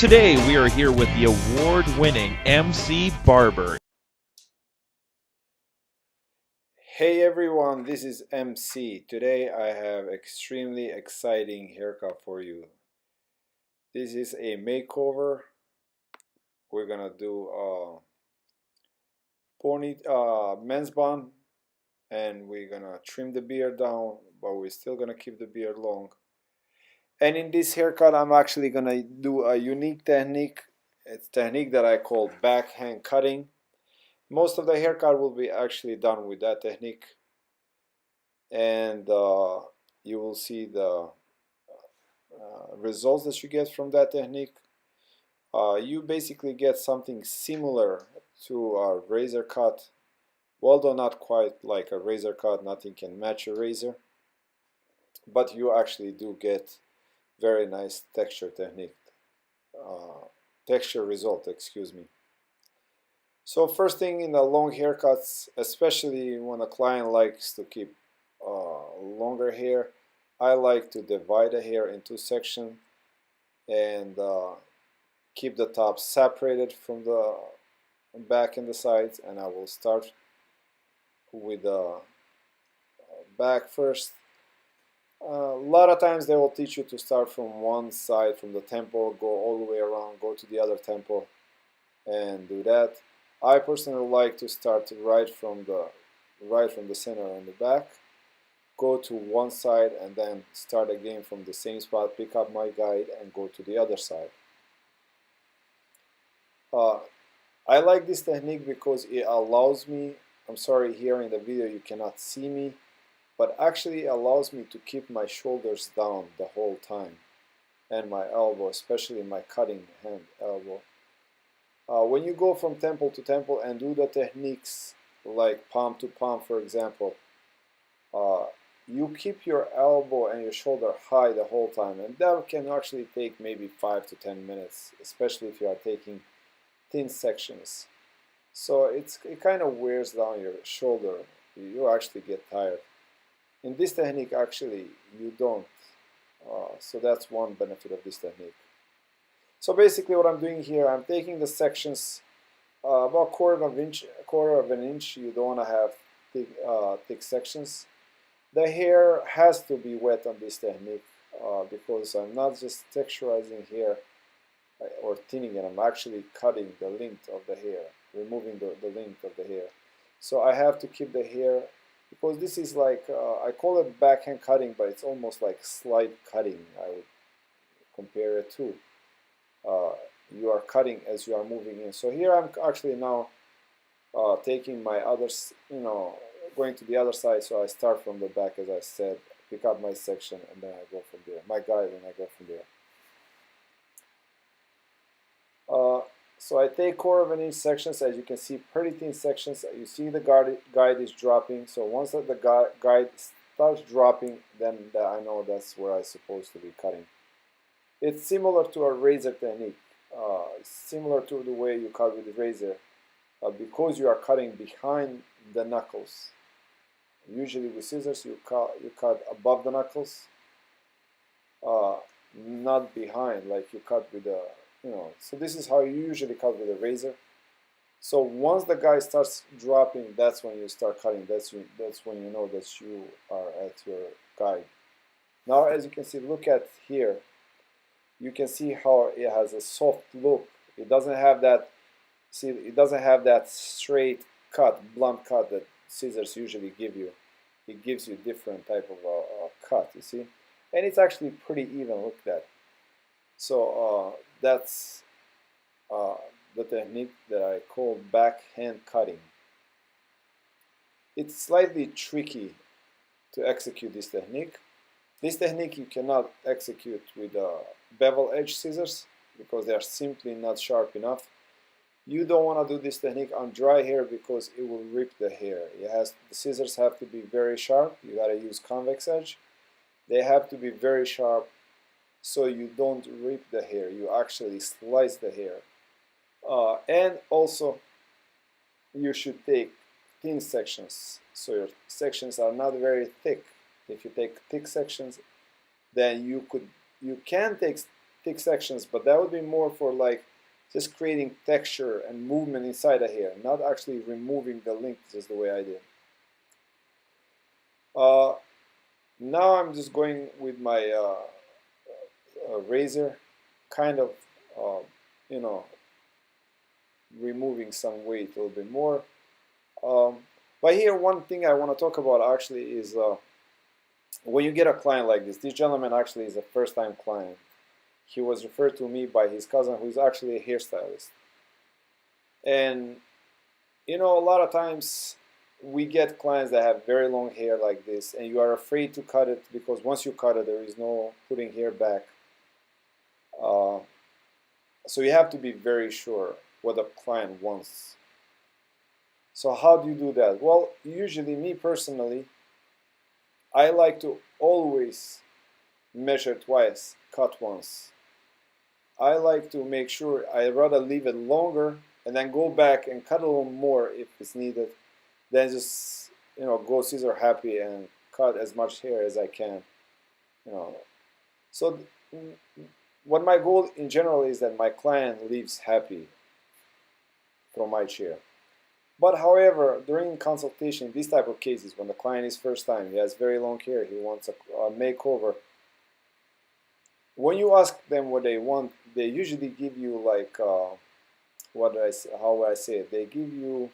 today we are here with the award-winning MC Barber. Hey everyone, this is MC. Today I have extremely exciting haircut for you. This is a makeover. We're gonna do a men's bun, and we're gonna trim the beard down, but we're still gonna keep the beard long. And in this haircut I'm actually gonna do a unique technique. It's a technique that I call backhand cutting. Most of the haircut will be actually done with that technique, and you will see the results that you get from that technique. You basically get something similar to a razor cut, although not quite like a razor cut. Nothing can match a razor, but you actually do get very nice texture technique, texture result, excuse me. So first thing, in the long haircuts, especially when a client likes to keep longer hair, I like to divide the hair into sections and keep the top separated from the back and the sides. And I will start with the back first. A lot of times they will teach you to start from one side, from the temple, go all the way around, go to the other temple, and do that. I personally like to start right from the center and the back, go to one side, and then start again from the same spot, pick up my guide, and go to the other side. I like this technique because it allows me, I'm sorry, here in the video you cannot see me, but actually allows me to keep my shoulders down the whole time, and my elbow, especially my cutting hand elbow. When you go from temple to temple and do the techniques like palm to palm, for example, you keep your elbow and your shoulder high the whole time, and that can actually take maybe 5 to 10 minutes, especially if you are taking thin sections. So it kind of wears down your shoulder. You actually get tired. In this technique, actually, you don't. So that's one benefit of this technique. So basically what I'm doing here, I'm taking the sections about quarter of an inch. You don't want to have thick sections. The hair has to be wet on this technique because I'm not just texturizing hair or thinning it. I'm actually cutting the length of the hair, removing the length of the hair. So I have to keep the hair, because this is like, I call it backhand cutting, but it's almost like slide cutting, I would compare it to. You are cutting as you are moving in. So here I'm actually now taking my others, going to the other side. So I start from the back, as I said, pick up my section, and then I go from there. My guide, and I go from there. So I take quarter of an inch sections, as you can see, pretty thin sections. You see the guide is dropping. So once the guide starts dropping, then I know that's where I'm supposed to be cutting. It's similar to a razor technique, similar to the way you cut with the razor, because you are cutting behind the knuckles. Usually with scissors you cut above the knuckles, not behind like you cut with the, so this is how you usually cut with a razor. So once the guide starts dropping, that's when you start cutting. That's when you know that you are at your guide. Now, as you can see, look at here. You can see how it has a soft look. It doesn't have that, see, it doesn't have that straight cut, blunt cut that scissors usually give you. It gives you different type of cut, you see? And it's actually pretty even, look at that. So that's the technique that I call backhand cutting. It's slightly tricky to execute this technique. This technique you cannot execute with bevel edge scissors because they are simply not sharp enough. You don't want to do this technique on dry hair because it will rip the hair. The scissors have to be very sharp. You got to use convex edge. They have to be very sharp so you don't rip the hair. You actually slice the hair. And also you should take thin sections, so your sections are not very thick. If you take thick sections, then you can take thick sections, but that would be more for like just creating texture and movement inside the hair, not actually removing the length just the way I did. Now I'm just going with my razor, kind of, uh, you know, removing some weight a little bit more. But here, one thing I want to talk about actually is when you get a client like this gentleman actually is a first-time client. He was referred to me by his cousin, who is actually a hairstylist. And, you know, a lot of times we get clients that have very long hair like this, and you are afraid to cut it because once you cut it, there is no putting hair back. So you have to be very sure what the client wants. So how do you do that? Well, usually, me personally, I like to always measure twice, cut once. I like to make sure I rather leave it longer and then go back and cut a little more if it's needed, than just, you know, go scissor happy and cut as much hair as I can, you know. So what my goal in general is that my client leaves happy from my chair. But however, during consultation, these type of cases, when the client is first time, he has very long hair, he wants a makeover. When you ask them what they want, they usually give you like, what do I say, how would I say it? They give you,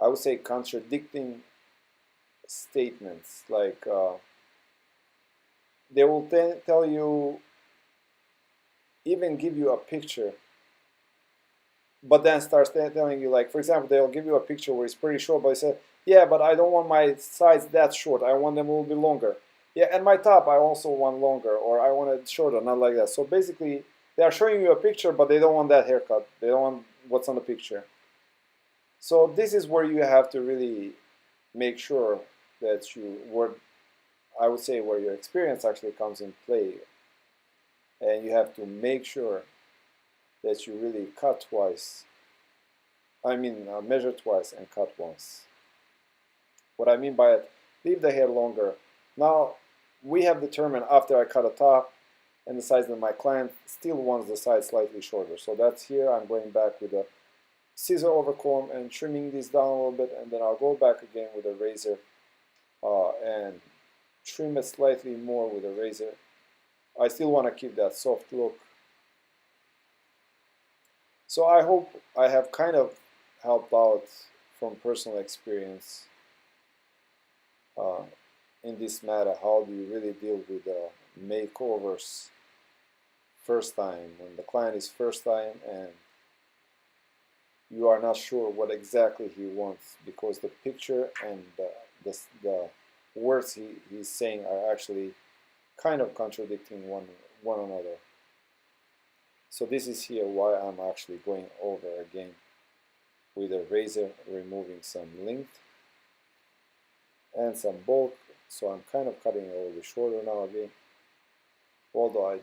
I would say, contradicting statements. Like they will tell you, even give you a picture, but then starts telling you, like, for example, they'll give you a picture where it's pretty short, but they say, yeah, but I don't want my sides that short. I want them a little bit longer. Yeah, and my top I also want longer, or I want it shorter, not like that. So basically, they are showing you a picture, but they don't want that haircut. They don't want what's on the picture. So this is where you have to really make sure that I would say, where your experience actually comes in play. And you have to make sure that you really cut twice. I mean, measure twice and cut once. What I mean by it, leave the hair longer. Now, we have determined after I cut a top and the size that my client still wants the side slightly shorter. So that's here. I'm going back with a scissor overcomb and trimming this down a little bit, and then I'll go back again with a razor and trim it slightly more with a razor. I still want to keep that soft look. So I hope I have kind of helped out from personal experience in this matter. How do you really deal with makeovers first time, when the client is first time and you are not sure what exactly he wants, because the picture and the words he's saying are actually kind of contradicting one another. So this is here why I'm actually going over again with a razor, removing some length and some bulk. So I'm kind of cutting a little bit shorter now again, although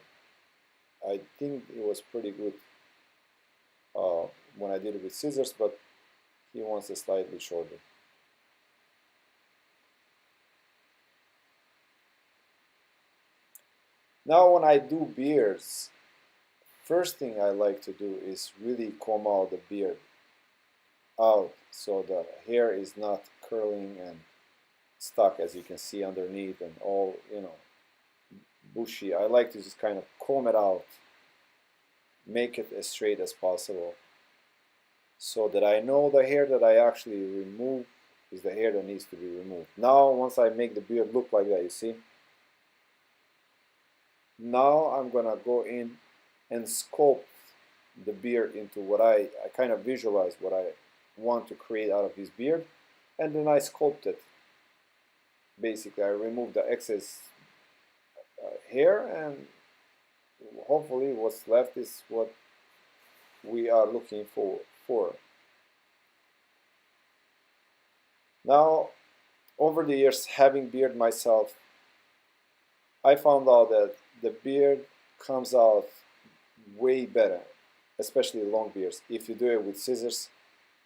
I think it was pretty good when I did it with scissors, but he wants it slightly shorter. Now when I do beards, first thing I like to do is really comb out the beard out so the hair is not curling and stuck, as you can see underneath, and all, you know, bushy. I like to just kind of comb it out, make it as straight as possible, so that I know the hair that I actually remove is the hair that needs to be removed. Now once I make the beard look like that, you see, now I'm gonna go in and sculpt the beard into what I kind of visualize what I want to create out of his beard, and then I sculpt it. Basically, I remove the excess hair, and hopefully what's left is what we are looking for. Now, over the years, having beard myself, I found out that the beard comes out way better, especially long beards, if you do it with scissors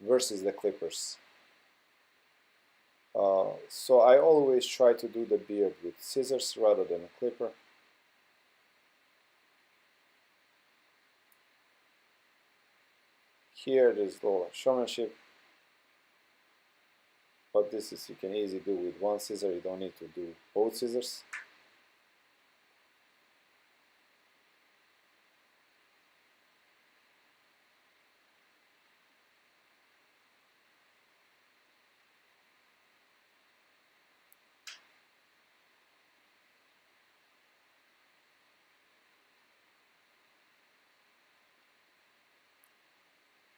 versus the clippers. So I always try to do the beard with scissors rather than a clipper. here there's a little showmanship, but this is, you can easily do with one scissor. You don't need to do both scissors.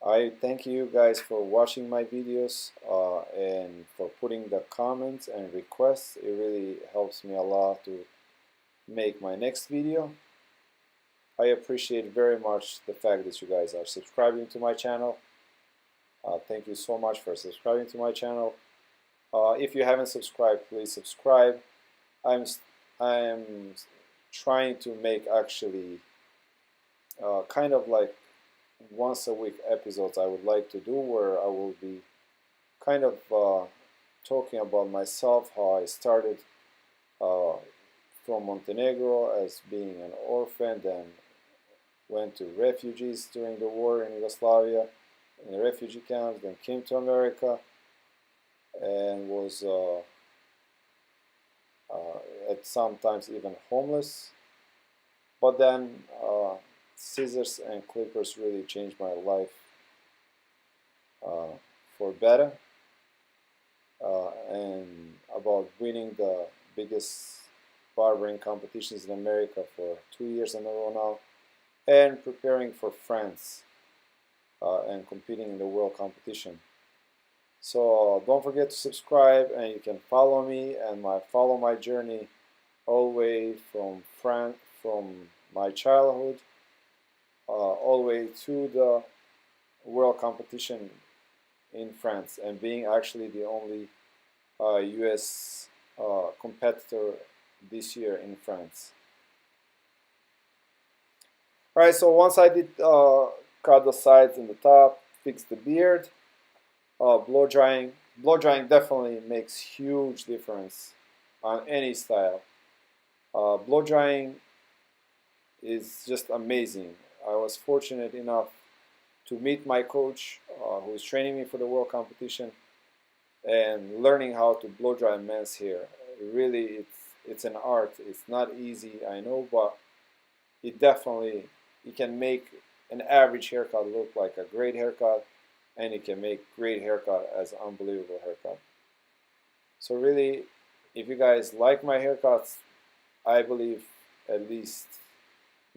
I thank you guys for watching my videos and for putting the comments and requests. It really helps me a lot to make my next video. I appreciate very much the fact that you guys are subscribing to my channel. Thank you so much for subscribing to my channel. If you haven't subscribed, please subscribe. I'm trying to make actually kind of like once a week episodes I would like to do, where I will be kind of talking about myself, how I started from Montenegro as being an orphan, then went to refugees during the war in Yugoslavia, in the refugee camps, then came to America and was at sometimes even homeless, but then scissors and clippers really changed my life for better, and about winning the biggest barbering competitions in America for 2 years in a row now, and preparing for France and competing in the world competition. So don't forget to subscribe, and you can follow me and follow my journey all the way from my childhood all the way to the world competition in France, and being actually the only US competitor this year in France. Alright, so once I did cut the sides and the top, fix the beard, blow drying definitely makes huge difference on any style. Blow drying is just amazing. I was fortunate enough to meet my coach who is training me for the world competition, and learning how to blow dry men's hair. Really, it's an art. It's not easy, I know, but it definitely, you can make an average haircut look like a great haircut, and you can make great haircut as an unbelievable haircut. So really, if you guys like my haircuts, I believe at least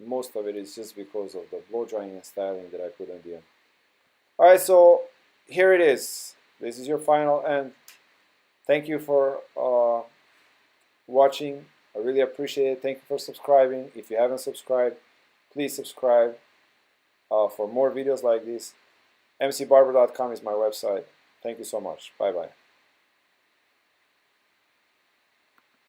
most of it is just because of the blow drying and styling that I put in the end. Alright, so here it is. This is your final end. Thank you for watching. I really appreciate it. Thank you for subscribing. If you haven't subscribed, please subscribe for more videos like this. mcbarber.com is my website. Thank you so much. Bye bye.